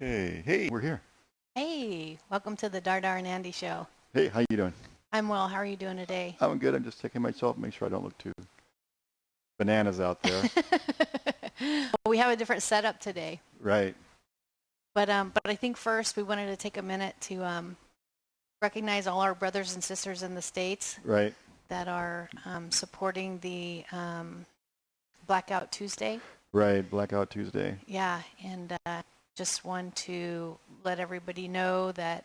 Okay. Hey, we're here. Hey, welcome to the Dardar and Andy show. Hey, how you doing? I'm well. How are you doing today? I'm good. I'm just checking myself, make sure I don't look too bananas out there. Well, we have a different setup today. Right. But I think first we wanted to take a minute to recognize all our brothers and sisters in the States Right. that are supporting the Blackout Tuesday. Right. Blackout Tuesday. Yeah, and just want to let everybody know that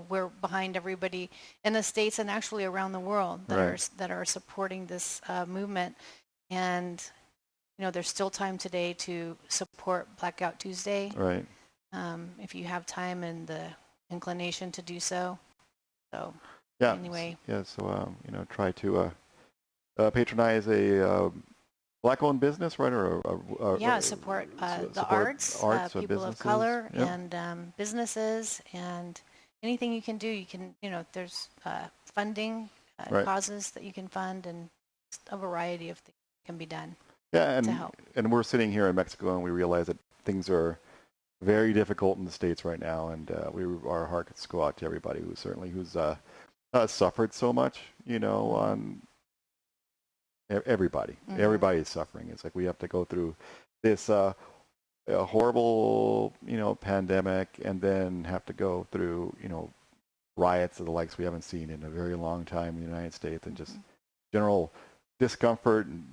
we're behind everybody in the States and actually around the world that are supporting this movement. And there's still time today to support Blackout Tuesday. Right. If you have time and the inclination to do so. So yeah. Anyway. Yeah. So try to patronize a Black-owned business, right? Support the arts, people of color, and businesses, and anything you can do. You can, there's funding causes that you can fund, and a variety of things can be done. Yeah, to help. And we're sitting here in Mexico, and we realize that things are very difficult in the States right now, and our hearts go out to everybody who's suffered so much, on everybody. Mm-hmm. Everybody is suffering. It's like we have to go through this horrible, pandemic, and then have to go through, riots of the likes we haven't seen in a very long time in the United States, and just general discomfort and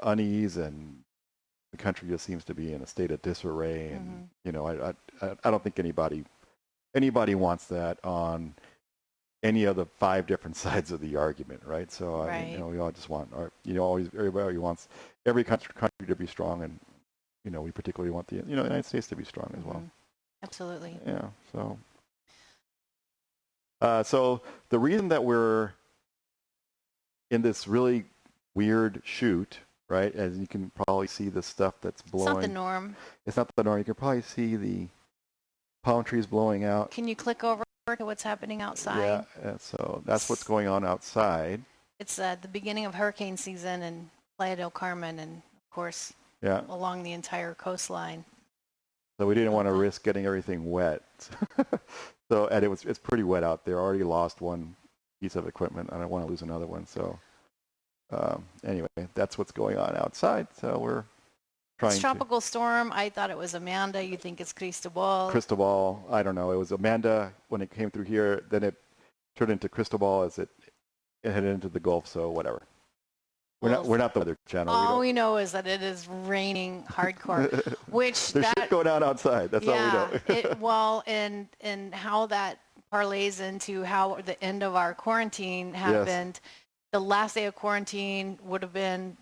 unease, and the country just seems to be in a state of disarray. And I don't think anybody wants that on any of the 5 different sides of the argument, right? So we all just want everybody wants every country to be strong, and we particularly want the United States to be strong as well. Absolutely. Yeah. So the reason that we're in this really weird shoot, right? As you can probably see the stuff that's blowing. It's not the norm. It's not the norm. You can probably see the palm trees blowing out. Can you click over to what's happening outside? Yeah, so that's what's going on outside. It's the beginning of hurricane season in Playa del Carmen, and of course, along the entire coastline. So we didn't want to risk getting everything wet. And it's pretty wet out there. I already lost one piece of equipment. I don't want to lose another one. So anyway, that's what's going on outside. So we're trying. It's tropical storm. I thought it was Amanda. You think it's Cristobal? Cristobal. I don't know. It was Amanda when it came through here. Then it turned into Cristobal as it headed into the Gulf. So whatever. We're not the Weather Channel. All we know is that it is raining hardcore. Which there's shit going on outside. That's all we know. And how that parlays into how the end of our quarantine happened. Yes. The last day of quarantine would have been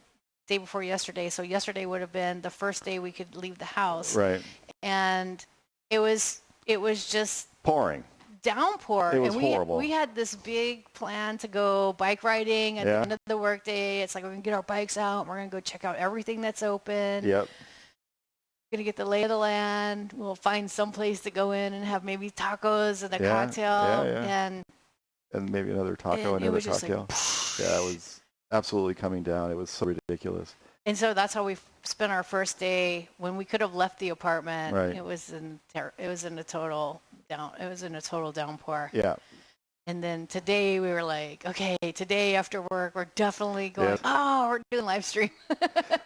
day before yesterday. So yesterday would have been the first day we could leave the house. Right. And it was just pouring. Downpour. It was horrible. We had this big plan to go bike riding at the end of the workday. It's like we're gonna get our bikes out. We're gonna go check out everything that's open. Yep. We're gonna get the lay of the land. We'll find some place to go in and have maybe tacos and a cocktail. And maybe another taco and another cocktail. It was absolutely coming down. It was so ridiculous. And so that's how we spent our first day when we could have left the apartment. Right. It was in a total downpour. Yeah. And then today we were like, okay, today after work we're definitely going. Oh, we're doing live stream.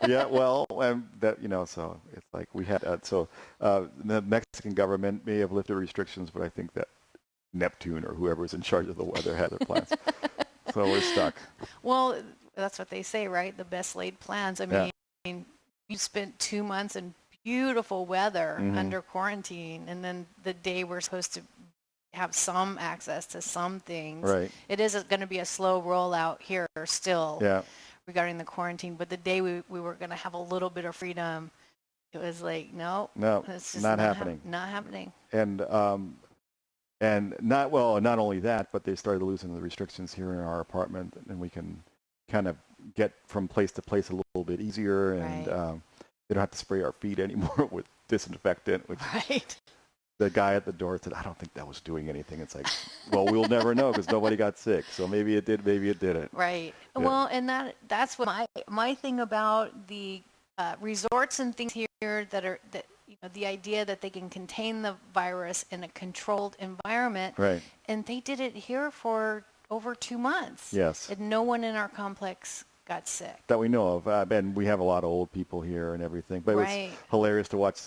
Yeah. Well, so it's like we had the Mexican government may have lifted restrictions, but I think that Neptune or whoever's in charge of the weather had their plans. So we're stuck. Well, that's what they say, right? The best laid plans. I mean, you spent 2 months in beautiful weather under quarantine, and then the day we're supposed to have some access to some things. Right. It is going to be a slow rollout here still regarding the quarantine, but the day we were going to have a little bit of freedom, it was like, no, it's just not happening. Not happening. And not only that, but they started losing the restrictions here in our apartment, and we can kind of get from place to place a little bit easier, and they don't have to spray our feet anymore with disinfectant, which the guy at the door said, I don't think that was doing anything. It's like, well, we'll never know because nobody got sick. So maybe it did, maybe it didn't. Right. Yeah. Well, and that's what my thing about the resorts and things here that the idea that they can contain the virus in a controlled environment. Right. And they did it here for over 2 months. Yes. And no one in our complex got sick. That we know of. And we have a lot of old people here and everything. But it was hilarious to watch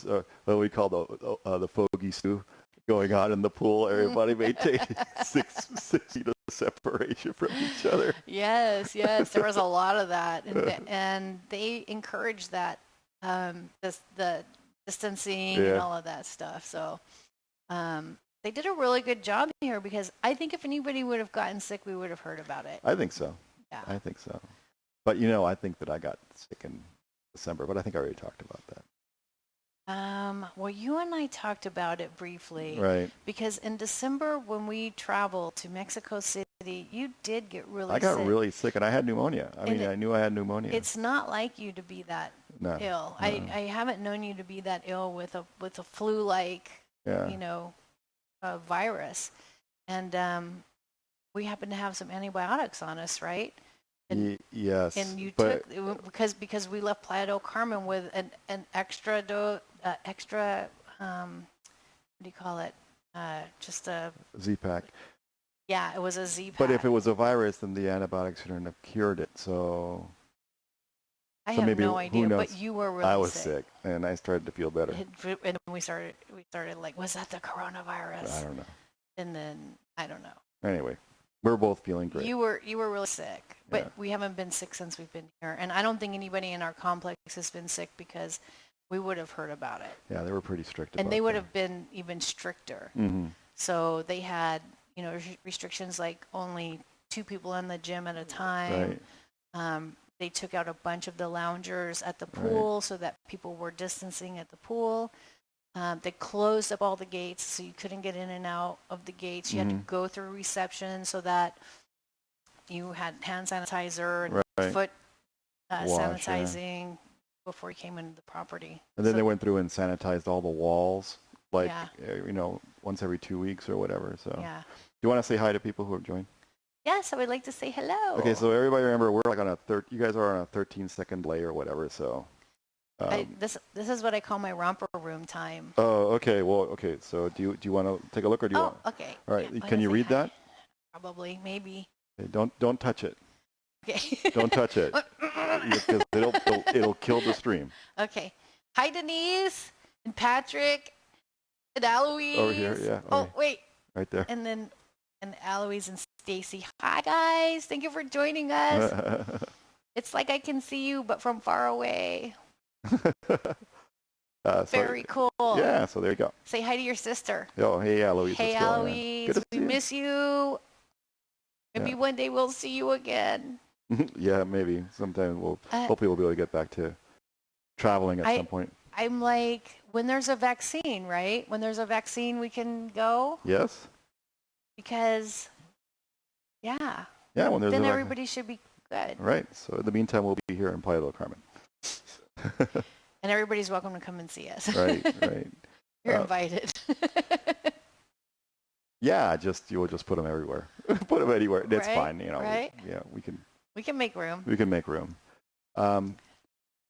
what we call the fogey stew going on in the pool. Everybody maintained 6 feet of separation from each other. Yes, there was a lot of that, and they encouraged that, the distancing and all of that stuff. So they did a really good job here, because I think if anybody would have gotten sick, we would have heard about it. I think so. Yeah. I think so. But I think that I got sick in December, but I think I already talked about that. Well, you and I talked about it briefly. Right. Because in December, when we traveled to Mexico City, you did get really sick. I got really sick, and I had pneumonia. I knew I had pneumonia. It's not like you to be that ill. No. I haven't known you to be that ill with a flu-like, virus. And we happened to have some antibiotics on us, right? And, yes. And you took, because we left Playa del Carmen with an extra what do you call it? Just a Z-Pack. Yeah, it was a Z-Pack. But if it was a virus, then the antibiotics shouldn't have cured it. So I have maybe, no idea. who knows? But you were really sick. I was sick, and I started to feel better. And we started like, was that the coronavirus? I don't know. And then I don't know. Anyway, we're both feeling great. You were really sick, but we haven't been sick since we've been here. And I don't think anybody in our complex has been sick, because we would have heard about it. Yeah, they were pretty strict about it. And they would have been even stricter. Mm-hmm. So they had, restrictions like only 2 people in the gym at a time. Right. They took out a bunch of the loungers at the pool so that people were distancing at the pool. They closed up all the gates, so you couldn't get in and out of the gates. You had to go through reception so that you had hand sanitizer and foot sanitizing before you came into the property. And then they went through and sanitized all the walls, once every 2 weeks or whatever. So, do you want to say hi to people who have joined? Yes, I would like to say hello. Okay, so everybody remember, we're like on you guys are on a 13-second delay or whatever. So, this is what I call my romper room time. Oh, okay. Well, okay. So do you want to take a look, or do you want? Okay. All right. Can you read that? Probably, maybe. Okay, don't touch it. Okay. Don't touch it, because it'll kill the stream. Okay. Hi, Denise and Patrick and Eloise. Over here, yeah. Oh, wait. Right there. And Eloise and Stacy. Hi, guys. Thank you for joining us. It's like I can see you, but from far away. Very cool. Yeah, so there you go. Say hi to your sister. Oh, hey, Eloise. Hey, Eloise. We miss you. Maybe one day we'll see you again. Yeah, maybe. Sometime hopefully we'll be able to get back to traveling at some point. I'm like, when there's a vaccine, right? When there's a vaccine, we can go. Yes. Because, when there's then everybody should be good. Right. So in the meantime, we'll be here in Playa del Carmen. And everybody's welcome to come and see us. Right. You're invited. Yeah, we'll just put them everywhere. Put them anywhere. That's fine. Right? We can make room. We can make room.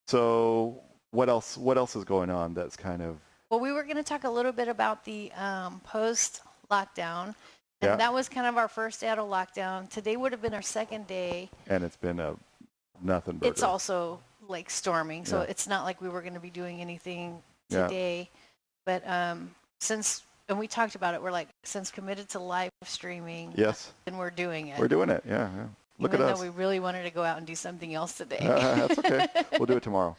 So what else is going on that's kind of... Well, we were going to talk a little bit about the post-lockdown. And that was kind of our first day out of lockdown. Today would have been our second day. And it's been a nothing burger. It's also like storming, so it's not like we were going to be doing anything today. But and we talked about it, we're like, since committed to live streaming, then we're doing it. We're doing it, yeah. Look at us. Even though we really wanted to go out and do something else today. That's okay. We'll do it tomorrow.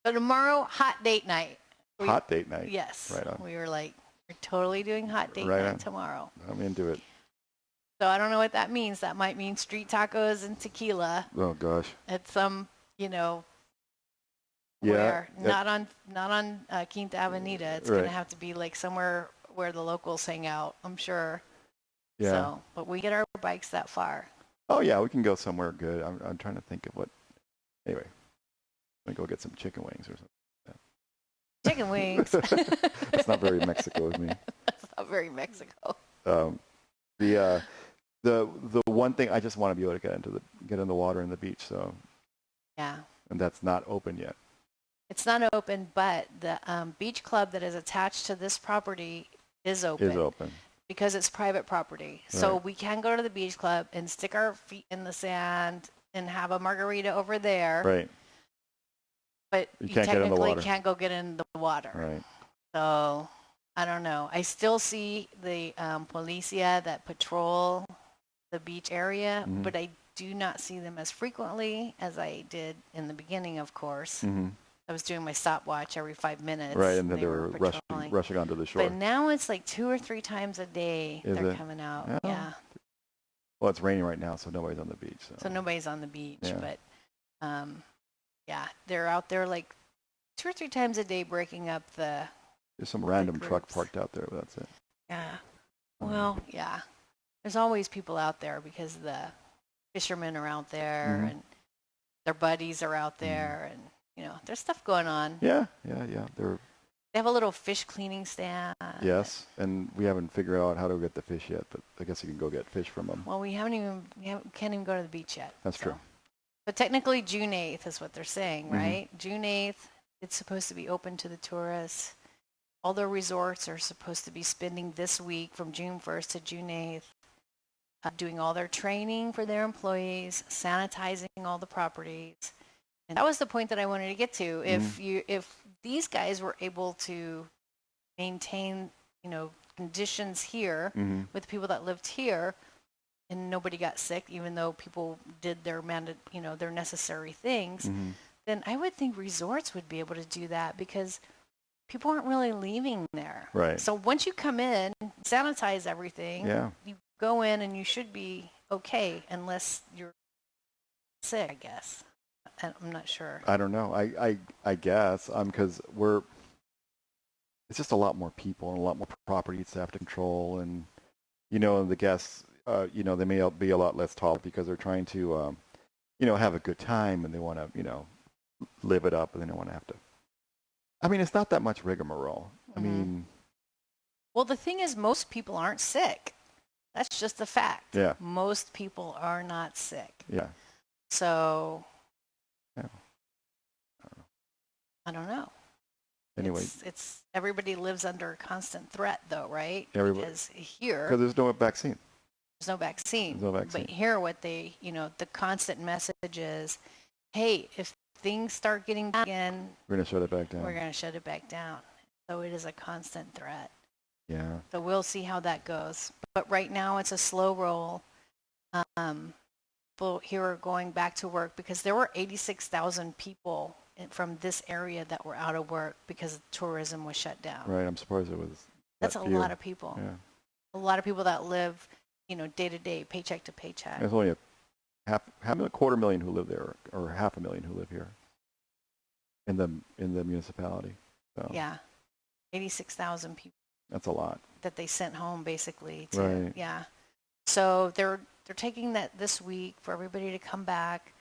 So tomorrow, hot date night. Hot date night. Yes. Right on. We were like, we're totally doing hot date night tomorrow. I'm into it. So I don't know what that means. That might mean street tacos and tequila. Oh gosh. At some, where not on Quinta Avenida. It's going to have to be like somewhere where the locals hang out, I'm sure. Yeah. So, but we get our bikes that far. Oh yeah, we can go somewhere good. I'm trying to think of what. Anyway, let me go get some chicken wings or something. Chicken wings. It's not very Mexico with me. That's not very Mexico. The one thing, I just want to be able to get in the water and the beach. So. Yeah. And that's not open yet. It's not open, but the beach club that is attached to this property is Is open open. because it's private property. So Right. we can go to the beach club and stick our feet in the sand and have a margarita over there, Right. but You you can't get in the technically water. can't go get in the water. Right. So I don't know. I still see the policia that patrol the beach area, Mhm. but I do not see them as frequently as I did in the beginning, of course. Mm-hmm. I was doing my stopwatch every 5 minutes. Right, and then They they were were patrolling. rushing onto the shore. But now it's like 2 or 3 times a day Is they're it? coming out. Yeah. Yeah. Well, it's raining right now, so nobody's on the beach. So nobody's on the beach, Yeah. but yeah, they're out there like 2 or 3 times a day breaking up the. There's some random truck groups. parked out there, but that's it. Yeah. Well, yeah. There's always people out there because the fishermen are out there Mhm. and their buddies are out there, and there's stuff going on. Yeah. They have a little fish cleaning stand. Yes, and we haven't figured out how to get the fish yet, but I guess you can go get fish from them. Well, we can't even go to the beach yet. That's true. But technically June 8th is what they're saying, Mhm. right? June 8th, it's supposed to be open to the tourists. All the resorts are supposed to be spending this week from June 1st to June 8th doing all their training for their employees, sanitizing all the properties. And that was the point that I wanted to get to. If these guys were able to maintain, conditions here Mm-hmm. with the people that lived here, and nobody got sick, even though people did their their necessary things, Mm-hmm. then I would think resorts would be able to do that because people aren't really leaving there. Right. So once you come in, sanitize everything, Yeah. you go in and you should be okay unless you're sick, I guess. I'm not sure. I don't know. I guess because it's just a lot more people and a lot more properties to have to control, and the guests they may be a lot less tolerant because they're trying to have a good time, and they want to live it up, and they don't want to have to. I mean, it's not that much rigmarole. I mean, well, the thing is, most people aren't sick. That's just the fact. Yeah. Most people are not sick. Yeah. So Yeah. I don't know. Anyway, it's everybody lives under a constant threat, though, right? Everybody- Because here because there's no vaccine. there's no vaccine. There's no vaccine. But here, what they, the constant message is, hey, if things start getting bad again, We're gonna shut it back down. we're going to shut it back down. So it is a constant threat. Yeah. So we'll see how that goes. But right now, it's a slow roll. People here are going back to work because there were 86,000 people from this area that were out of work because tourism was shut down. Right. I'm surprised it was. That's a few. lot of people. Yeah. A lot of people that live, day to day, paycheck to paycheck. There's only a quarter million who live there, or 500,000 who live here. In the municipality. So Yeah, 86,000 people that's a lot. that they sent home basically. Right. Yeah. So they're taking that this week for everybody to come back,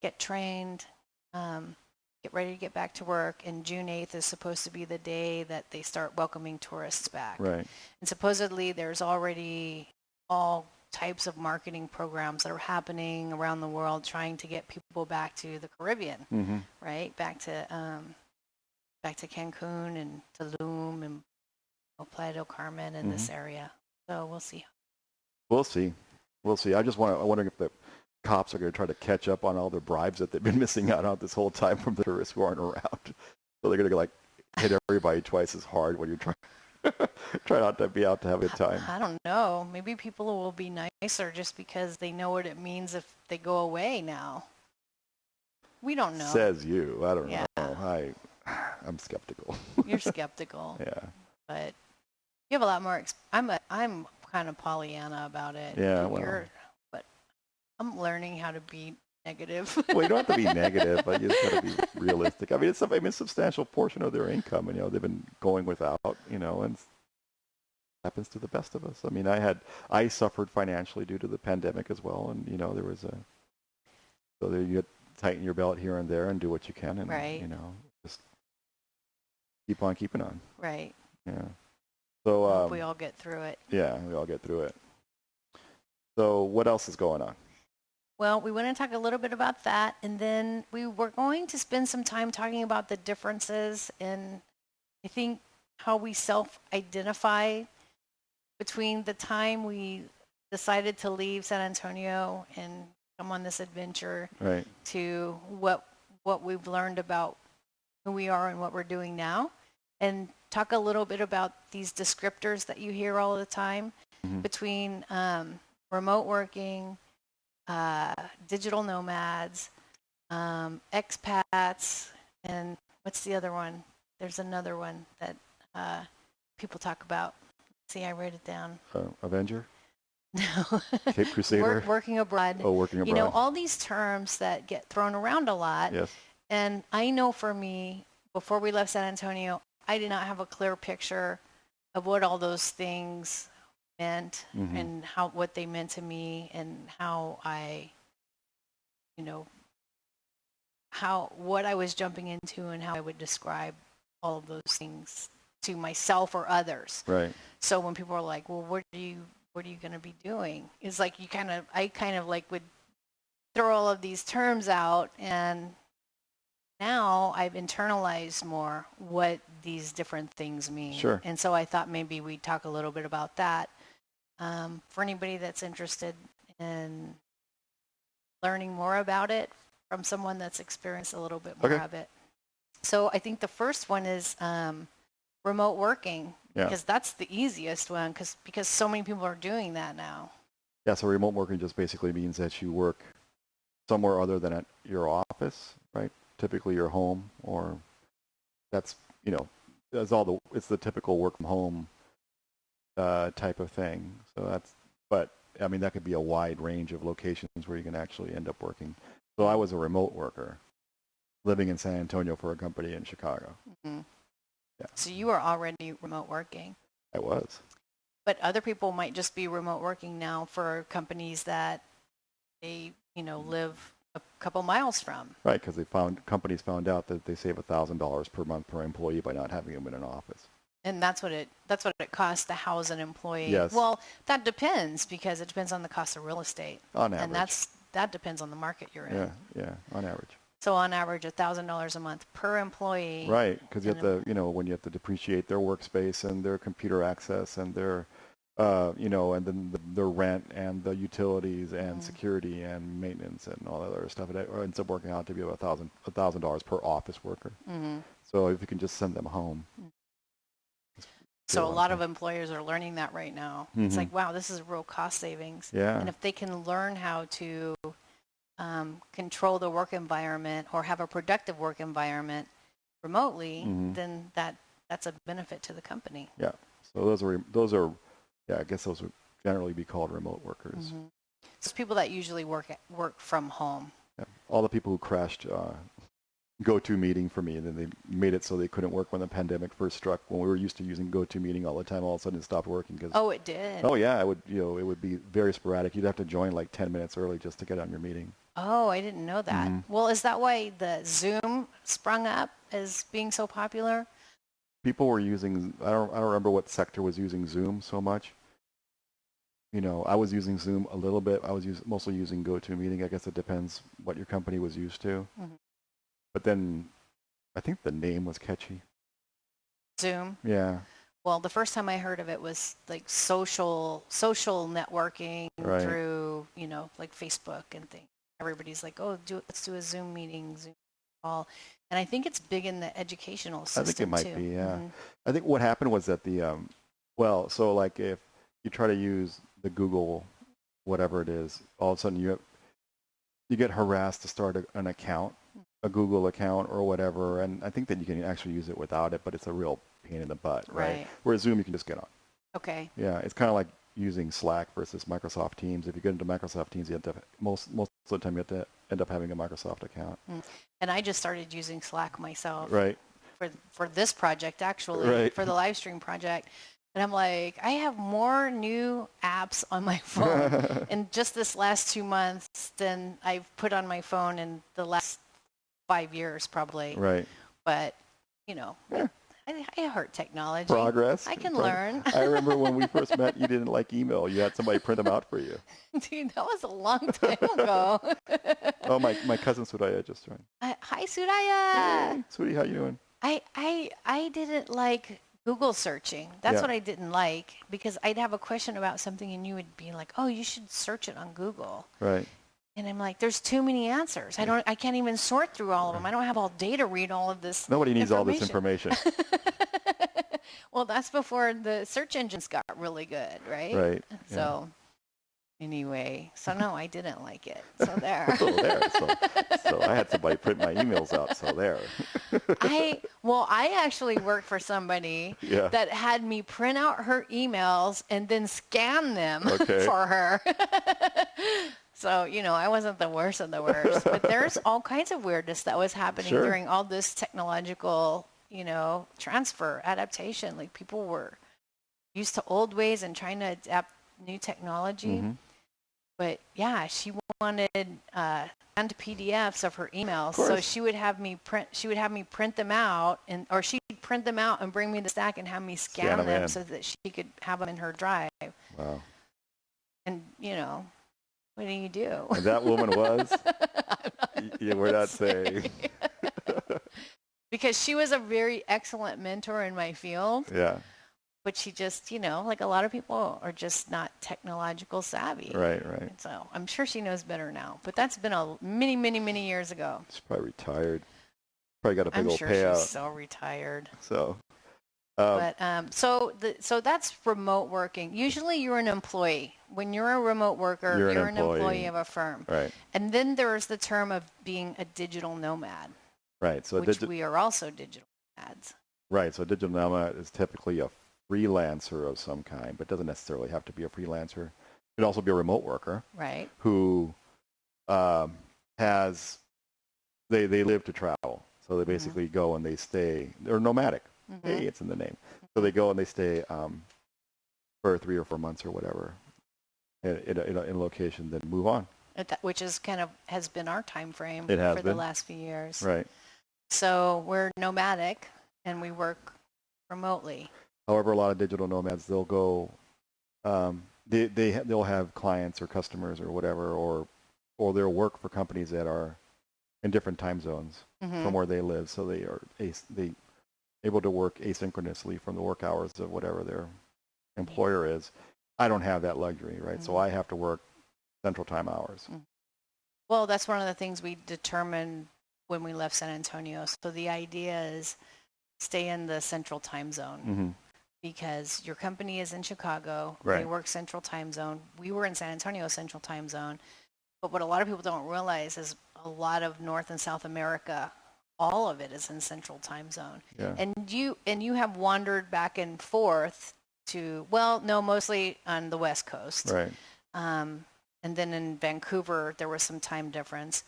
get trained, get ready to get back to work. And June 8th is supposed to be the day that they start welcoming tourists back. Right. And supposedly there's already all types of marketing programs that are happening around the world trying to get people back to the Caribbean, Mm-hmm. right? Back to Cancun and Tulum and Playa del Carmen and this area. So we'll see. We'll see. We'll see. I'm wondering if the cops are going to try to catch up on all the bribes that they've been missing out on this whole time from the tourists who aren't around. So they're going to hit everybody twice as hard when you're try not to be out to have a good time. I don't know. Maybe people will be nicer just because they know what it means if they go away now. We don't know. Says you. I don't Yeah. know. I'm skeptical. You're skeptical. Yeah. But you have a lot more. I'm kind of Pollyanna about it. Yeah, well. But I'm learning how to be negative. Well, you don't have to be negative, but you just got to be realistic. I mean, it's a substantial portion of their income, and they've been going without, and it happens to the best of us. I mean, I suffered financially due to the pandemic as well, and there was so there you tighten your belt here and there and do what you can, and Right. just keep on keeping on. Right. Yeah. So Hope we all get through it. yeah, we all get through it. So what else is going on? Well, we want to talk a little bit about that, and then we were going to spend some time talking about the differences in, I think, how we self-identify between the time we decided to leave San Antonio and come on this adventure Right. to what we've learned about who we are and what we're doing now, and talk a little bit about these descriptors that you hear all the time Mhm. between remote working, digital nomads, expats, and what's the other one? There's another one that people talk about. See, I wrote it down. Avenger? No. Cape Crusader? Working abroad. Oh, working abroad. You know, all these terms that get thrown around a lot. Yes. And I know for me, before we left San Antonio, I did not have a clear picture of what all those things meant Mhm. and what they meant to me and how I, you know, what I was jumping into and how I would describe all of those things to myself or others. Right. So when people are like, well, what are you going to be doing? It's like I kind of like would throw all of these terms out, and now I've internalized more what these different things mean. Sure. And so I thought maybe we'd talk a little bit about that for anybody that's interested in learning more about it from someone that's experienced a little bit more Okay. of it. So I think the first one is remote working, Yeah. because that's the easiest one because so many people are doing that now. Yeah, so remote working just basically means that you work somewhere other than at your office, right? Typically your home, or that's, it's the typical work from home type of thing. So but I mean, that could be a wide range of locations where you can actually end up working. So I was a remote worker living in San Antonio for a company in Chicago. Mm-hmm. Yeah. So you are already remote working. I was. But other people might just be remote working now for companies that they, live a couple miles from. Right, because companies found out that they save $1,000 per month per employee by not having them in an office. And that's what it costs to house an employee. Yes. Well, that depends, because it depends on the cost of real estate. On average. And that depends on the market you're in. Yeah, on average. So on average, $1,000 a month per employee. Right, because you have to, when you have to depreciate their workspace and their computer access and their, and then their rent and the utilities and security and maintenance and all that other stuff, it ends up working out to be about $1,000 per office worker. Mm-hmm. So if you can just send them home. So a lot of employers are learning that right now. Mm-hmm. It's like, wow, this is real cost savings. Yeah. And if they can learn how to control the work environment or have a productive work environment remotely, then that's a benefit to the company. Yeah. So those are, I guess those would generally be called remote workers. Mm-hmm. So it's people that usually work from home. Yeah. All the people who crashed GoToMeeting for me, and then they made it so they couldn't work when the pandemic first struck. When we were used to using GoToMeeting all the time, all of a sudden it stopped working. Oh, it did? Oh yeah, it would be very sporadic. You'd have to join like 10 minutes early just to get on your meeting. Oh, I didn't know that. Mm-hmm. Well, is that why the Zoom sprung up as being so popular? People were using, I don't remember what sector was using Zoom so much. I was using Zoom a little bit. I was mostly using GoToMeeting. I guess it depends what your company was used to. Mm-hmm. But then I think the name was catchy. Zoom? Yeah. Well, the first time I heard of it was like social networking through, like Facebook and things. Everybody's like, oh, let's do a Zoom meeting, Zoom call. And I think it's big in the educational system, I think it might too. be, yeah. Mm-hmm. I think what happened was that so like if you try to use the Google, whatever it is, all of a sudden you get harassed to start an account, a Google account or whatever, and I think that you can actually use it without it, but it's a real pain in the butt, right? Whereas Zoom, you can just get on. Okay. Yeah, it's kind of like using Slack versus Microsoft Teams. If you get into Microsoft Teams, you have to most of the time you have to end up having a Microsoft account. And I just started using Slack myself. Right. For this project, actually, right. for the live stream project. And I'm like, I have more new apps on my phone in just this last 2 months than I've put on my phone in the last 5 years, probably. Right. But, I heart technology. Progress. I can learn. I remember when we first met, you didn't like email. You had somebody print them out for you. Dude, that was a long time ago. Oh, my cousin Suraya just joined. Hi, Suraya. Hey, sweetie, how you doing? I didn't like Google searching. That's Yeah. what I didn't like, because I'd have a question about something and you would be like, "Oh, you should search it on Google." Right. And I'm like, "There's too many answers. I can't even sort through all of them. I don't have all day to read all of this." Nobody needs all this information. Well, that's before the search engines got really good, right? Right. So anyway, so no, I didn't like it. So there. So there. So I had somebody print my emails out. So there. I actually worked for somebody that had me print out her emails and then scan them for her. So, I wasn't the worst of the worst, but there's all kinds of weirdness that was happening during all this technological, transfer, adaptation. Like, people were used to old ways and trying to adapt new technology. Mm-hmm. But yeah, she wanted scanned PDFs of her emails, so she would have me print them out, or she'd print them out and bring me the stack and have me scan them so that she could have them in her drive. Wow. And what do you do? And that woman was? We're not saying. Because she was a very excellent mentor in my field. Yeah. But she just, like a lot of people are just not technological savvy. Right. So I'm sure she knows better now. But that's been many, many, many years ago. She's probably retired. Probably got a big old payout. I'm sure she's so retired. So. So that's remote working. Usually you're an employee. When you're a remote worker, you're an employee of a firm. Right. And then there's the term of being a digital nomad. Right. So which we are also digital nomads. Right. So a digital nomad is typically a freelancer of some kind, but doesn't necessarily have to be a freelancer. It could also be a remote worker. Right. Who they live to travel. So they basically go and they stay. They're nomadic. Mm-hmm. Hey, it's in the name. So they go and they stay for 3 or 4 months or whatever in a location, then move on. Which is has been our time frame for the last few years. Right. So we're nomadic and we work remotely. However, a lot of digital nomads, they'll go, they'll have clients or customers or whatever, or they'll work for companies that are in different time zones from where they live. So they are able to work asynchronously from the work hours of whatever their employer is. I don't have that luxury, right? So I have to work Central Time hours. Well, that's one of the things we determined when we left San Antonio. So the idea is stay in the Central Time Zone because your company is in Chicago. Right. They work Central Time Zone. We were in San Antonio Central Time Zone. But what a lot of people don't realize is a lot of North and South America, all of it is in Central Time Zone. Yeah. And you have wandered back and forth to, mostly on the West Coast. Right. And then in Vancouver, there was some time difference.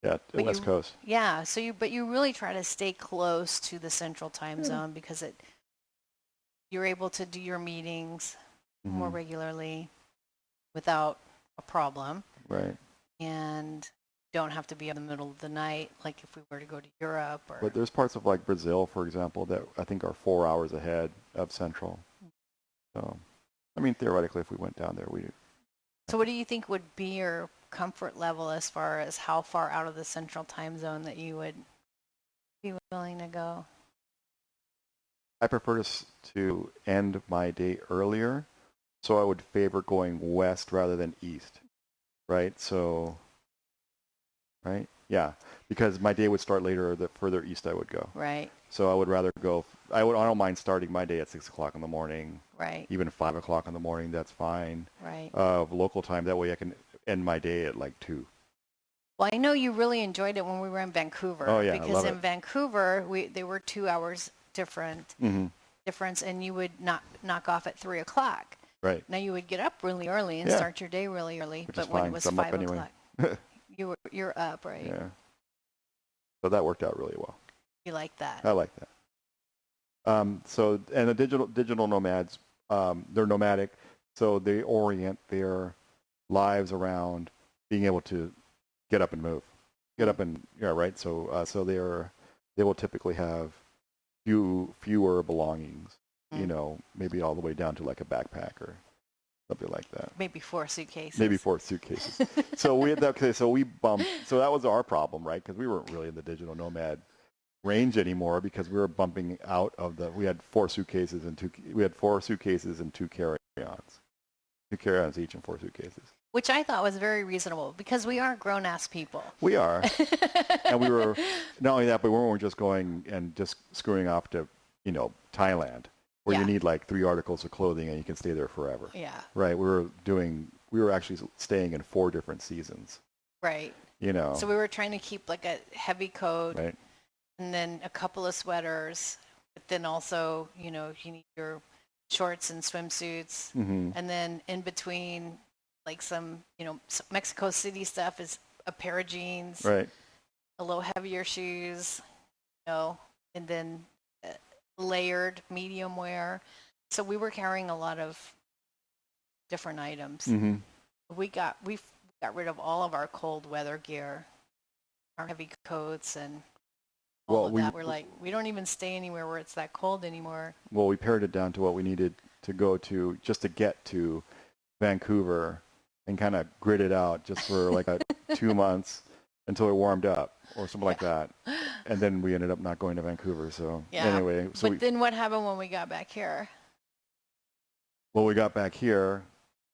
Yeah, the West Coast. Yeah, but you really try to stay close to the Central Time Zone because you're able to do your meetings more regularly without a problem. Right. And don't have to be in the middle of the night like if we were to go to Europe. But there's parts of like Brazil, for example, that I think are 4 hours ahead of Central. So, I mean, theoretically, if we went down there, we. So what do you think would be your comfort level as far as how far out of the Central Time Zone that you would be willing to go? I prefer to end my day earlier, so I would favor going west rather than east, right? So, right? Yeah, because my day would start later the further east I would go. Right. So I would rather go, I don't mind starting my day at 6 o'clock in the morning. Right. Even 5 o'clock in the morning, that's fine. Right. Local time, that way I can end my day at like 2. Well, I know you really enjoyed it when we were in Vancouver. Oh, yeah, because in Vancouver, they were 2 hours difference, and you would knock off at 3 o'clock. Right. Now you would get up really early and start your day really early, which but when it was 5 o'clock, you're up, right? Yeah. So that worked out really well. You like that? I like that. And the digital nomads, they're nomadic, so they orient their lives around being able to get up and move, right. So they will typically have fewer belongings, maybe all the way down to like a backpack or something like that. Maybe 4 suitcases. Maybe 4 suitcases. So we had that. Okay, so we bumped. So that was our problem, right? Because we weren't really in the digital nomad range anymore because we were bumping out of the. We had 4 suitcases and 2. We had 4 suitcases and 2 carry-ons. 2 carry-ons each and 4 suitcases. Which I thought was very reasonable because we are grown-ass people. We are. And we were, not only that, but we weren't just going and just screwing off to, Thailand, where you need like 3 articles of clothing and you can stay there forever. Yeah. Right. We were actually staying in 4 different seasons. Right. So we were trying to keep like a heavy coat. Right. And then a couple of sweaters, but then also, you need your shorts and swimsuits. Mm-hmm. And then in between, like some Mexico City stuff is a pair of jeans, right, a little heavier shoes, and then layered medium wear. So we were carrying a lot of different items. Mm-hmm. We got rid of all of our cold weather gear, our heavy coats and all of that. We're like, we don't even stay anywhere where it's that cold anymore. Well, we pared it down to what we needed to go to just to get to Vancouver and kind of grit it out just for like 2 months until it warmed up or something like that. And then we ended up not going to Vancouver. So anyway. But then what happened when we got back here? Well, we got back here,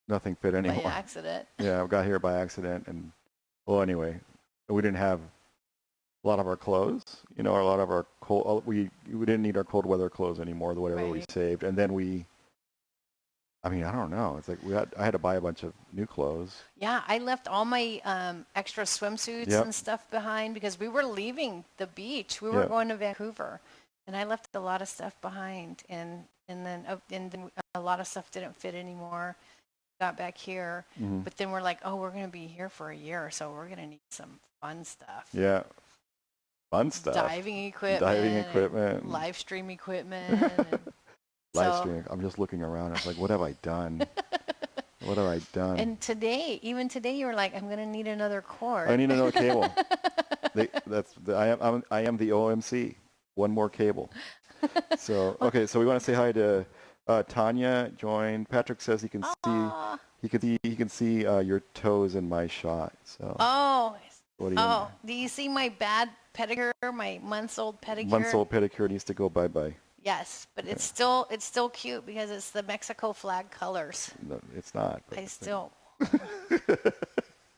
nothing fit anymore. By accident. Yeah, we got here by accident. And well, anyway, we didn't have a lot of our clothes, a lot of our cold, we didn't need our cold weather clothes anymore, whatever we saved. And then I don't know. It's like I had to buy a bunch of new clothes. Yeah, I left all my extra swimsuits and stuff behind because we were leaving the beach. We were going to Vancouver, and I left a lot of stuff behind. And then a lot of stuff didn't fit anymore. Got back here, but then we're like, oh, we're going to be here for a year, so we're going to need some fun stuff. Yeah, fun stuff. Diving equipment. Live stream equipment. Live streaming. I'm just looking around. I was like, what have I done? What have I done? And even today, you were like, I'm going to need another cord. I need another cable. I am the OMC. One more cable. So, okay, so we want to say hi to Tanya joined. Patrick says he can see your toes in my shot. So. Oh. What do you see my bad pedicure, my months-old pedicure? Months-old pedicure needs to go bye-bye. Yes, but it's still cute because it's the Mexico flag colors. No, it's not.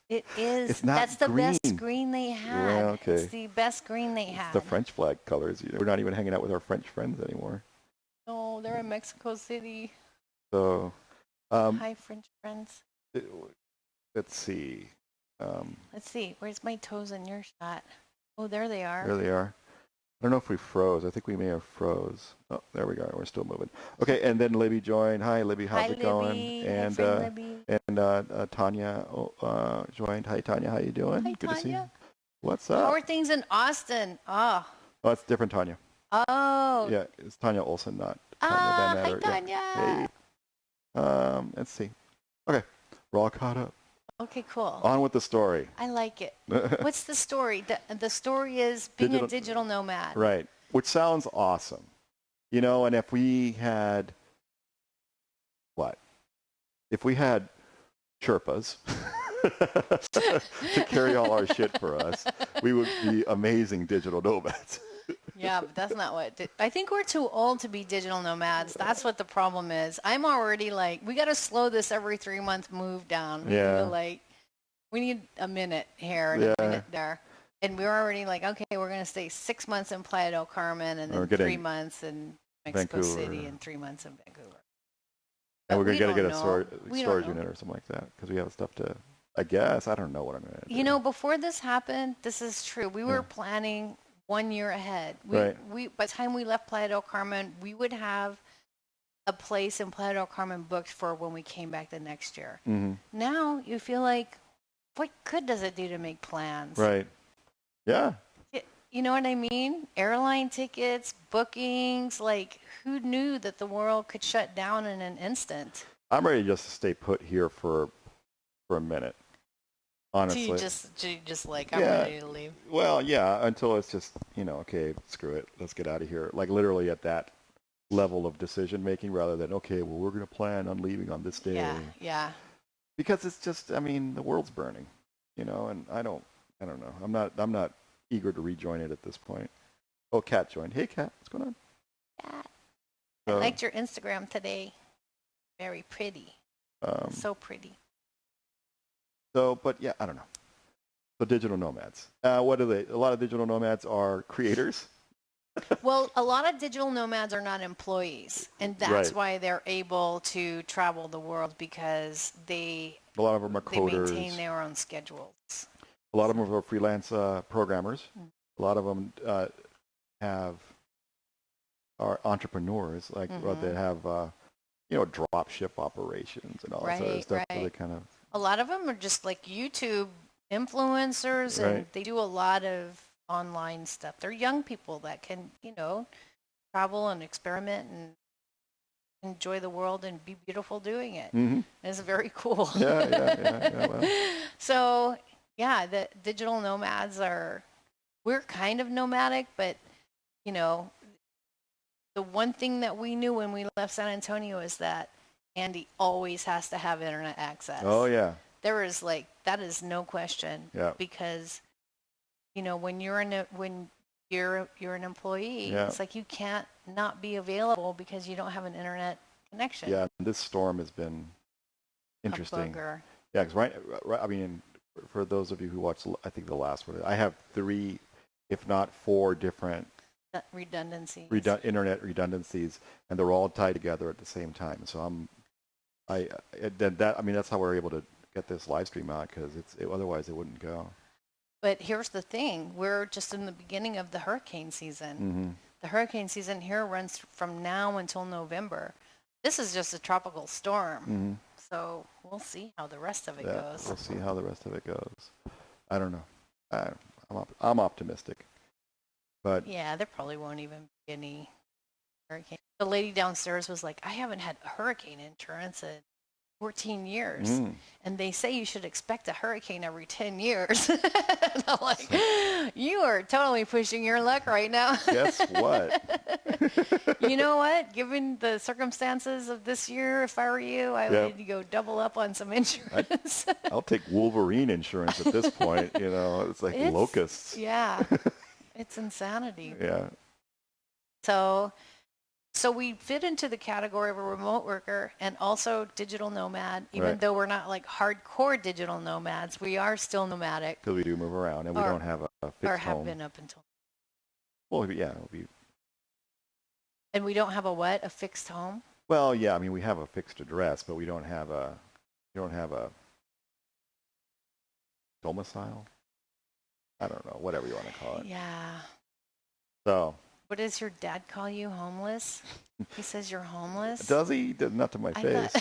It is. It's not That's the green. best green they had. Well, okay. It's the best green they had. It's the French flag colors. We're not even hanging out with our French friends anymore. No, they're in Mexico City. So. Hi, French friends. Let's see. Let's see. Where's my toes in your shot? Oh, there they are. There they are. I don't know if we froze. I think we may have froze. Oh, there we go. We're still moving. Okay, and then Libby joined. Hi, Libby. How's it going? And Tanya joined. Hi, Tanya. How you doing? Hi, Good Tanya. to see you. What's up? How are things in Austin? Oh, it's different Tanya. Oh. Yeah, it's Tanya Olson, not Tanya Van Matter. Hi, Tanya. Yeah. Hey. Let's see. Okay, we're all caught up. Okay, cool. On with the story. I like it. What's the story? The story is being a digital nomad. Right, which sounds awesome. And if we had, if we had Sherpas to carry all our shit for us, we would be amazing digital nomads. Yeah, but that's not what... I think we're too old to be digital nomads. That's what the problem is. I'm already like, we got to slow this every 3-month move down. Yeah. We need a minute here and a minute there. And we're already like, okay, we're going to stay 6 months in Playa del Carmen and then 3 months in Mexico City and 3 months in Vancouver. And we're going to get a storage unit or something like that because we have stuff to... I guess. I don't know what I'm going to do. Before this happened, this is true. We were planning 1 year ahead. By the time we left Playa del Carmen, we would have a place in Playa del Carmen booked for when we came back the next year. Mm-hmm. Now you feel like, what good does it do to make plans? Right. Yeah. You know what I mean? Airline tickets, bookings, who knew that the world could shut down in an instant? I'm ready just to stay put here for a minute. honestly. Do you just like, I'm Yeah. ready to leave. Well, yeah, until it's just, okay, screw it. Let's get out of here. Like literally at that level of decision making rather than, okay, well, we're going to plan on leaving on this day. Yeah, yeah. Because it's just, I mean, the world's burning, and I don't know. I'm not eager to rejoin it at this point. Oh, Kat joined. Hey, Kat, what's going on? Yeah. I So, liked your Instagram today. Very pretty. So pretty. but yeah, I don't know. So digital nomads. What are they? A lot of digital nomads are creators. Well, a lot of digital nomads are not employees, and that's Right. why they're able to travel the world because A lot of them are they maintain coders. their own schedules. A lot of them are freelance programmers. Mm. A lot of them are entrepreneurs, like they have drop ship operations and all that sort of Right, stuff. So they right. kind of A lot of them are just like YouTube influencers, and right. they do a lot of online stuff. They're young people that can, travel and experiment and enjoy the world and be beautiful doing it. Mm-hmm. It's very cool. Yeah. Well, So, yeah, the digital nomads we're kind of nomadic, but, you know, the one thing that we knew when we left San Antonio is that Andy always has to have internet access. oh yeah. That is no question. Yeah. Because, when you're you're an employee, Yeah. it's like you can't not be available because you don't have an internet connection. Yeah. This storm has been interesting. A booger. Yeah, because right. I mean, for those of you who watched, I think the last one, I have 3, if not 4 different Redundancies. internet redundancies, and they're all tied together at the same time. So that's how we're able to get this live stream out because otherwise it wouldn't go. But here's the thing: we're just in the beginning of the hurricane season. Mm-hmm. The hurricane season here runs from now until November. This is just a tropical storm. Mm-hmm. So we'll see how the rest of it Yeah, goes. we'll see how the rest of it goes. I don't know. I'm optimistic, but Yeah, there probably won't even be any hurricane. The lady downstairs was like, I haven't had hurricane insurance in 14 years. And they say you should expect a hurricane every 10 years. And I'm like, you are totally pushing your luck right now. Guess what? You know what? Given the circumstances of this year, if I were you, I would need to go double up on some insurance. I'll take Wolverine insurance at this point. It's like locusts. Yeah. It's insanity. Yeah. So we fit into the category of a remote worker and also digital nomad, even though we're not like hardcore digital nomads. We are still nomadic. Because we do move around and we don't have a fixed home. Or have been up until. Well, yeah. It'll be. And we don't have a what? A fixed home? Well, yeah. I mean, we have a fixed address, but we don't have a domicile. I don't know. Whatever you want to call it. Yeah. So. What does your dad call you? Homeless? He says you're homeless? Does he? Not to my face.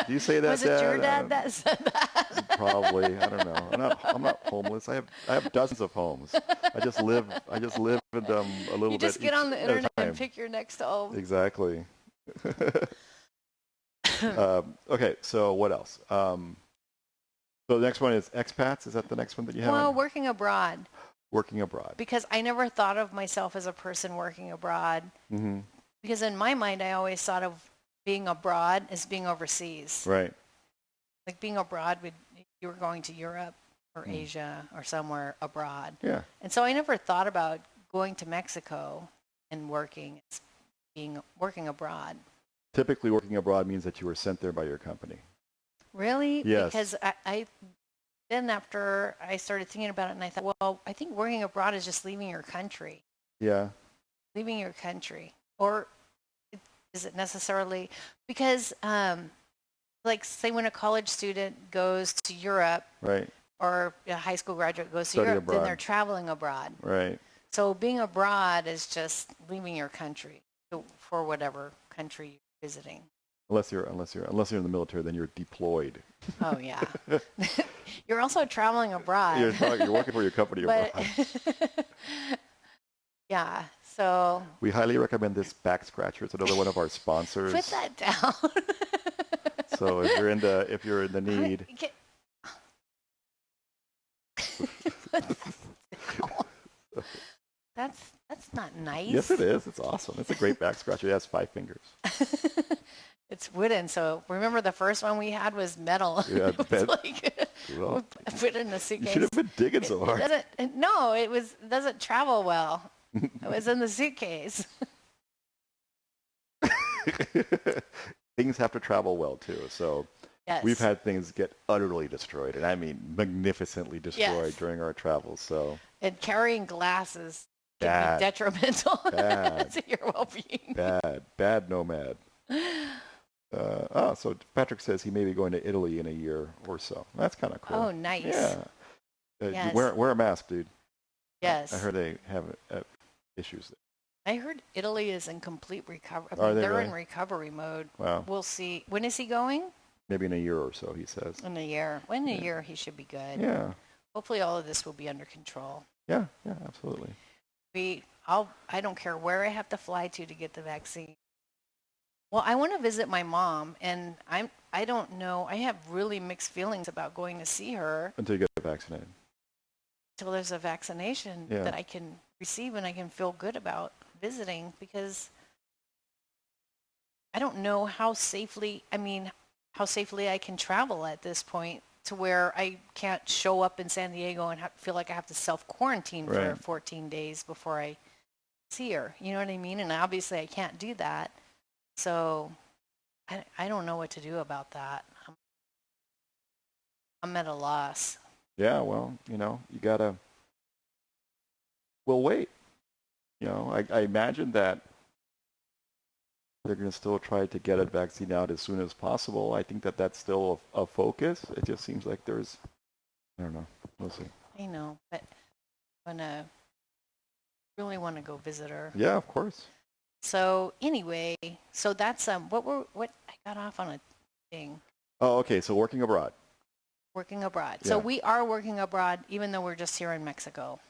Do you say that, Was it your dad that said that? Probably. I don't know. I'm not homeless. I have dozens of homes. I just live in them a little bit. You just get on the internet and pick your next home. Exactly. Okay, so what else? So the next one is expats. Is that the next one that you have? Well, working abroad. Working abroad. Because I never thought of myself as a person working abroad. Mm-hmm. Because in my mind, I always thought of being abroad as being overseas. Right. Like being abroad, you were going to Europe or Asia or somewhere abroad. Yeah. And so I never thought about going to Mexico and working abroad. Typically, working abroad means that you were sent there by your company. Really? Yes. Because then after I started thinking about it, and I thought, well, I think working abroad is just leaving your country. Yeah. Leaving your country. Or is it necessarily, because like say when a college student goes to Europe, right, or a high school graduate goes to Study Europe, abroad. Then they're traveling abroad. Right. So being abroad is just leaving your country for whatever country you're visiting. Unless you're in the military, then you're deployed. Oh yeah. You're also traveling abroad. You're working for your company abroad. Yeah. So we highly recommend this back scratcher. It's another one of our sponsors. Put that down. So if you're in the need, That's not nice. Yes, it is. It's awesome. It's a great back scratcher. It has 5 fingers. It's wooden, so remember the first one we had was metal. Yeah, It was like well, put it in a you suitcase. should have been digging so hard. It doesn't travel well. It was in the suitcase. Things have to travel well too. So Yes. we've had things get utterly destroyed, and I mean magnificently destroyed Yes. during our travels. So And carrying glasses can Bad. be detrimental Bad. to your well-being. bad nomad. So Patrick says he may be going to Italy in a year or so. That's kind of cool. Oh, nice. Yeah. Yes. Wear a mask, dude. Yes. I heard they have issues there. I heard Italy is in complete recovery. Are they they're really? in recovery mode. Wow. We'll see. When is he going? Maybe in a year or so, he says. In a year. In a year, he should be good. Yeah. Hopefully, all of this will be under control. Yeah, absolutely. I don't care where I have to fly to get the vaccine. Well, I want to visit my mom, and I don't know. I have really mixed feelings about going to see her Until you get vaccinated. until there's a vaccination Yeah. that I can receive and I can feel good about visiting, because I don't know how safely I can travel at this point to where I can't show up in San Diego and feel like I have to self-quarantine for Right. 14 days before I see her. You know what I mean? And obviously I can't do that. So I don't know what to do about that. I'm at a loss. Yeah, well, you gotta. We'll wait. I imagine that they're going to still try to get a vaccine out as soon as possible. I think that that's still a focus. It just seems like I don't know. We'll see. I know, but I really want to go visit her. Yeah, of course. So anyway, that's what I got off on a thing. Oh, okay. So working abroad. Working abroad. Yeah. So we are working abroad, even though we're just here in Mexico.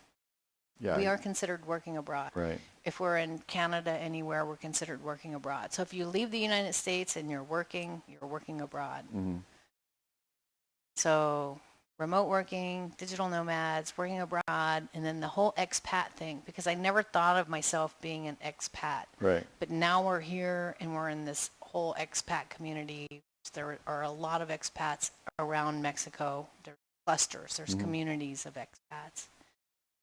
Yeah. We are considered working abroad. Right. If we're in Canada, anywhere, we're considered working abroad. So if you leave the United States and you're working abroad. Mm-hmm. So remote working, digital nomads, working abroad, and then the whole expat thing, because I never thought of myself being an expat. Right. But now we're here and we're in this whole expat community. There are a lot of expats around Mexico. There are clusters. There's communities of expats.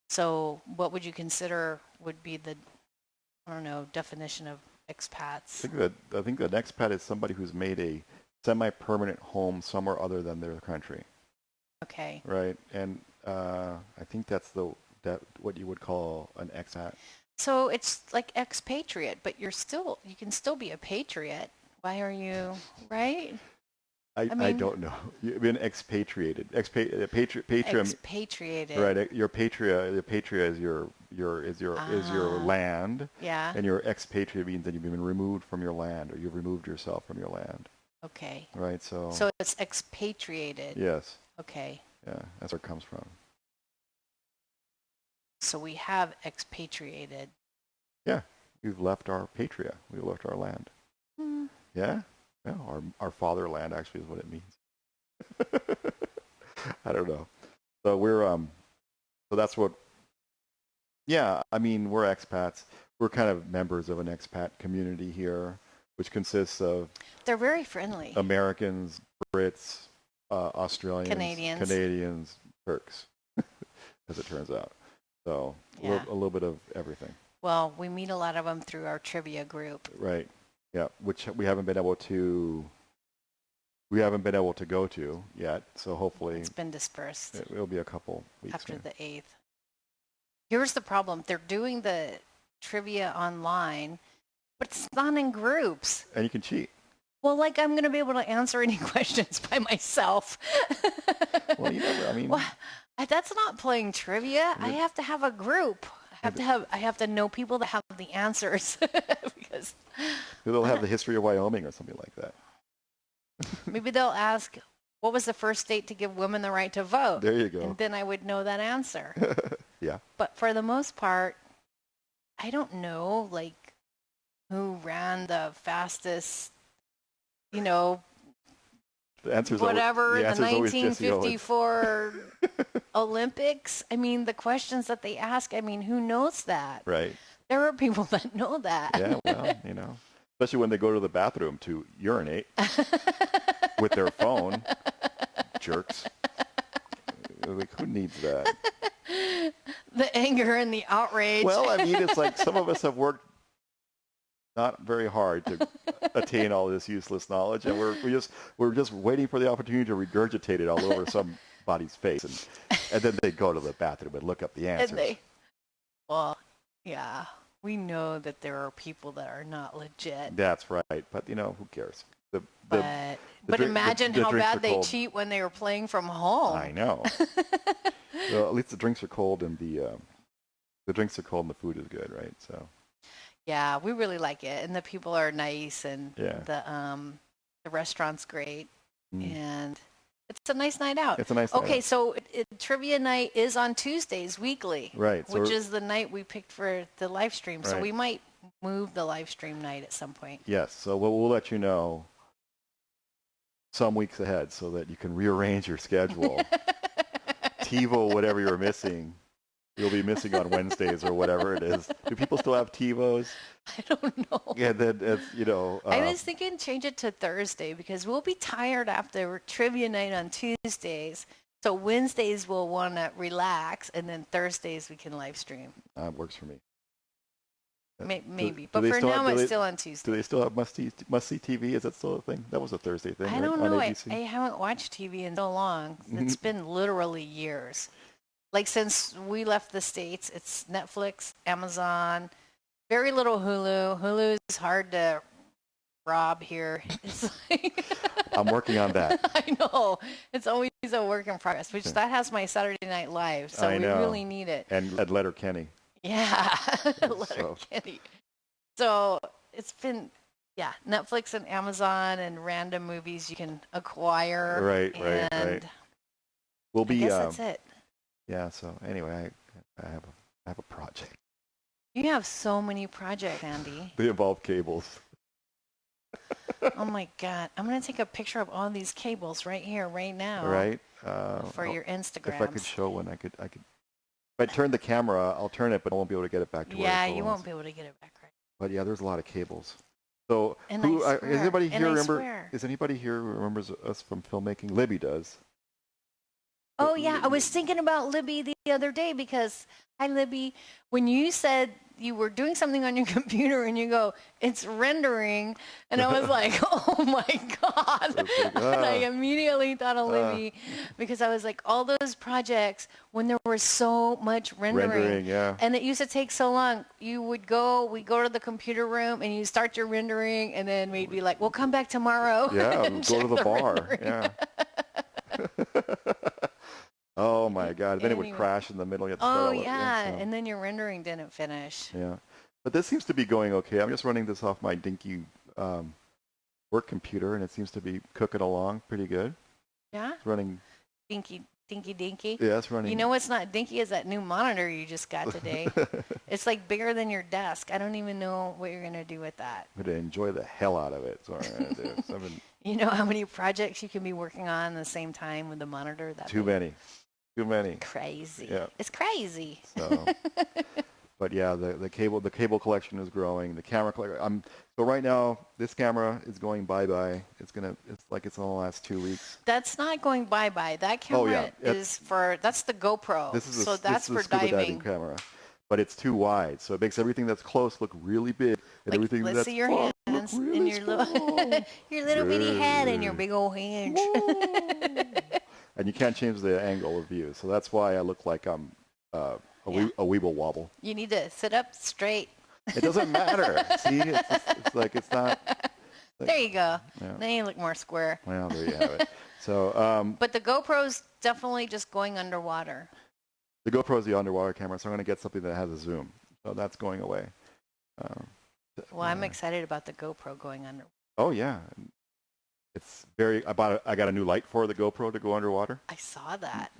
So what would you consider would be the, definition of expats? I think the expat is somebody who's made a semi-permanent home somewhere other than their country. Okay. Right. And I think that's what you would call an expat. So it's like expatriate, but you can still be a patriot. Why are you, right? I don't know. You've been expatriated. Expatriated. Right. Your patria is your land. Yeah. And your expatriate means that you've been removed from your land, or you've removed yourself from your land. Okay. Right. So it's expatriated. Yes. Okay. Yeah, that's where it comes from. So we have expatriated. Yeah, we've left our patria. We left our land. Yeah. Yeah, our fatherland actually is what it means. I don't know. So so that's what. Yeah, I mean, we're expats. We're kind of members of an expat community here, which consists of. They're very friendly. Americans, Brits, Australians, Canadians, Turks, as it turns out. So Yeah. a little bit of everything. Well, we meet a lot of them through our trivia group. Right. Yeah, which we haven't been able to go to yet. So hopefully It's been dispersed it'll be a couple weeks after here. the 8th. Here's the problem. They're doing the trivia online, but it's not in groups. And you can cheat. Well, like I'm going to be able to answer any questions by myself. Well, you never. I mean, well, that's not playing trivia. I have to have a group. I have to know people that have the answers because they'll have the history of Wyoming or something like that. maybe they'll ask, what was the first state to give women the right to vote? There you go. And then I would know that answer. Yeah. But for the most part, I don't know, like, who ran the fastest, The answer's whatever, the the answer's always Jesse Owens. 1954 Olympics. I mean, the questions that they ask, I mean, who knows that? Right. There are people that know that. Yeah, well, especially when they go to the bathroom to urinate with their phone. Jerks. Like, who needs that? The anger and the outrage. Well, I mean, it's like some of us have worked not very hard to attain all this useless knowledge, and we're just waiting for the opportunity to regurgitate it all over somebody's face, and then they go to the bathroom and look up the answers. Well, yeah, we know that there are people that are not legit. That's right, but who cares? But imagine how bad they cheat when they were playing from home. I know. Well, at least the drinks are cold and the drinks are cold and the food is good, right? So. Yeah, we really like it, and the people are nice, and the restaurant's great, and it's a nice night out. It's a nice night out. So trivia night is on Tuesdays weekly, right? Which is the night we picked for the live stream. Right. So we might move the live stream night at some point. Yes. So we'll let you know some weeks ahead so that you can rearrange your schedule. TiVo, whatever you're missing. You'll be missing on Wednesdays or whatever it is. Do people still have TiVos? I don't know. Yeah, then it's, I was thinking change it to Thursday because we'll be tired after trivia night on Tuesdays. So Wednesdays we'll want to relax, and then Thursdays we can live stream. Works for me. Maybe. But for now it's still on Tuesday. Do they still have must-see TV? Is that still a thing? That was a Thursday thing, I right? don't know. On I ABC? haven't watched TV in so long. It's been literally years. Like since we left the States, it's Netflix, Amazon, very little Hulu. Hulu is hard to rob here. It's like I'm working on that. I know. It's always a work in progress, which that has my Saturday Night Live, so we really need it. And Letterkenny. Yeah, Letterkenny. So it's been, Netflix and Amazon and random movies you can acquire. Right. We'll be. I guess that's it. Yeah. So anyway, I have a project. You have so many projects, Andy. They involve cables. Oh my God! I'm gonna take a picture of all these cables right here, right now. Right. For your Instagram. If I could show one, I could. If I turn the camera, I'll turn it, but I won't be able to get it back to where it belongs. You won't be able to get it back right. But yeah, there's a lot of cables. So and is anybody here remember? Is anybody here who remembers us from filmmaking? Libby does. Oh yeah, I was thinking about Libby the other day because, hi Libby, when you said you were doing something on your computer and you go, it's rendering, and I was like, oh my God. And I immediately thought of Libby because I was like, all those projects when there was so much rendering, and it used to take so long. We go to the computer room and you start your rendering, and then we'd be like, we'll come back tomorrow. Yeah, go to the bar. Rendering. Yeah. Oh my God! Then it would crash in the middle. And then your rendering didn't finish. Yeah, but this seems to be going okay. I'm just running this off my dinky work computer, and it seems to be cooking along pretty good. Yeah. It's running. Dinky. Yeah, it's running. You know what's not dinky is that new monitor you just got today. It's like bigger than your desk. I don't even know what you're gonna do with that. I'm gonna enjoy the hell out of it. That's what I'm gonna do. So you know how many projects you can be working on at the same time with the monitor? Too many. Crazy. Yeah. It's crazy. So, but yeah, the cable collection is growing. The camera collection. So right now this camera is going bye-bye. It's like it's in the last 2 weeks. That's not going bye-bye. That camera that's the GoPro. That's for diving camera. But it's too wide, so it makes everything that's close look really big, and everything let's that's see your far hands look really and your little your little bitty head and your big old hands. And you can't change the angle of view, so that's why I look like I'm a weeble wobble. You need to sit up straight. It doesn't matter. See, it's like it's not. Like, there you go. Yeah. Then you look more square. Well, there you have it. So. But the GoPro's definitely just going underwater. The GoPro is the underwater camera, so I'm going to get something that has a zoom. So that's going away. Well, I'm excited about the GoPro going under. Oh yeah, it's very. I got a new light for the GoPro to go underwater. I saw that.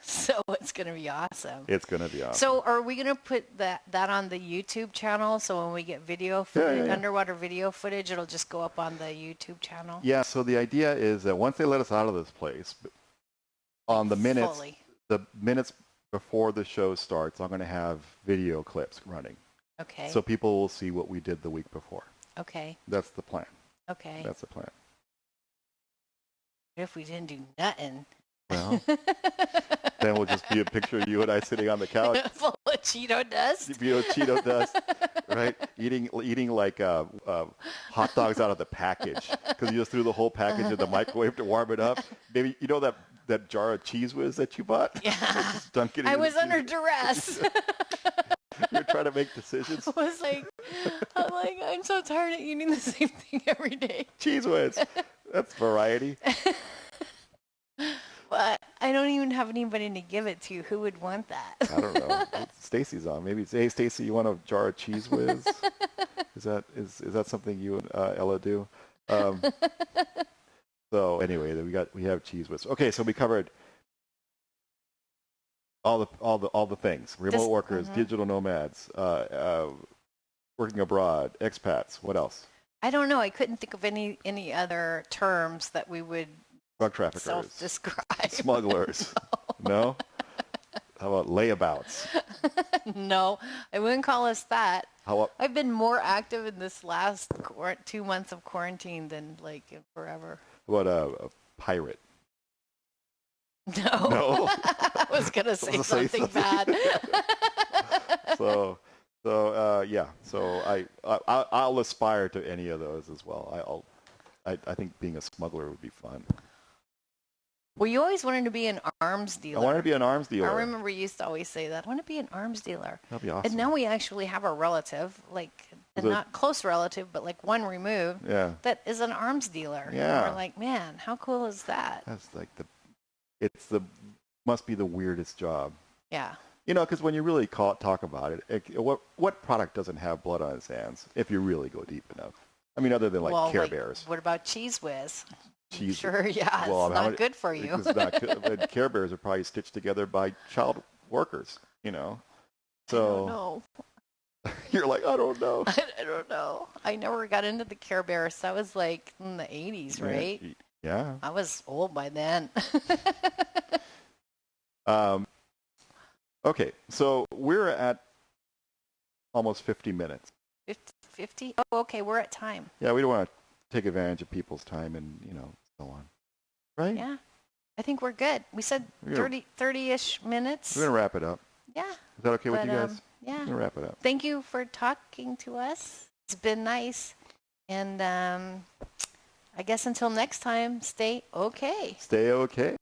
So it's going to be awesome. It's going to be awesome. So are we going to put that on the YouTube channel? So when we get video footage, yeah. underwater video footage, it'll just go up on the YouTube channel? Yeah, so the idea is that once they let us out of this place, on the minutes, Fully. the minutes before the show starts, I'm going to have video clips running. Okay. So people will see what we did the week before. Okay. That's the plan. Okay. That's the plan. What if we didn't do nothing? Well, then we'll just be a picture of you and I sitting on the couch. Full of Cheeto dust. Cheeto dust, right? Eating like hot dogs out of the package because you just threw the whole package in the microwave to warm it up. Maybe you know that jar of Cheese Whiz that you bought? Yeah. Just dunk it I into was the under cheese. duress. You're trying to make decisions. I was like, I'm so tired of eating the same thing every day. Cheese Whiz. That's variety. But I don't even have anybody to give it to. Who would want that? I don't know. Stacy's on. Maybe say, hey, Stacy, you want a jar of Cheese Whiz? Is that something you and Ella do? So anyway, we have Cheese Whiz. Okay, so we covered all the things: remote workers, digital nomads, working abroad, expats. What else? I don't know. I couldn't think of any other terms that we would Drug traffickers, self-describe. smugglers. No? How about layabouts? No, I wouldn't call us that. How about I've been more active in this last 2 months of quarantine than like in forever. a pirate? No. No? I was going to say something bad. So yeah. So I'll aspire to any of those as well. I think being a smuggler would be fun. Well, you always wanted to be an arms dealer. I wanted to be an arms dealer. I remember you used to always say that. I want to be an arms dealer. That'd be awesome. And now we actually have a relative, like not close relative, but like one removed, that is an arms dealer. Yeah. And we're like, man, how cool is that? That's like must be the weirdest job. Yeah. You know, because when you really talk about it, what product doesn't have blood on its hands if you really go deep enough? I mean, other than like Care Bears. What about Cheese Whiz? Cheese. Sure, yeah, well, it's not good for you. It's not good. But Care Bears are probably stitched together by child workers, you know. So I don't know. You're like, I don't know. I don't know. I never got into the Care Bears. That was like in the 80s, right? Yeah. I was old by then. Okay, so we're at almost 50 minutes. 50? Oh, okay, we're at time. Yeah, we don't want to take advantage of people's time and, so on. Right? Yeah. I think we're good. We said 30-ish minutes. We're going to wrap it up. Yeah. Is that okay with you guys? Yeah. We're going to wrap it up. Thank you for talking to us. It's been nice. And I guess until next time, stay okay. Stay okay.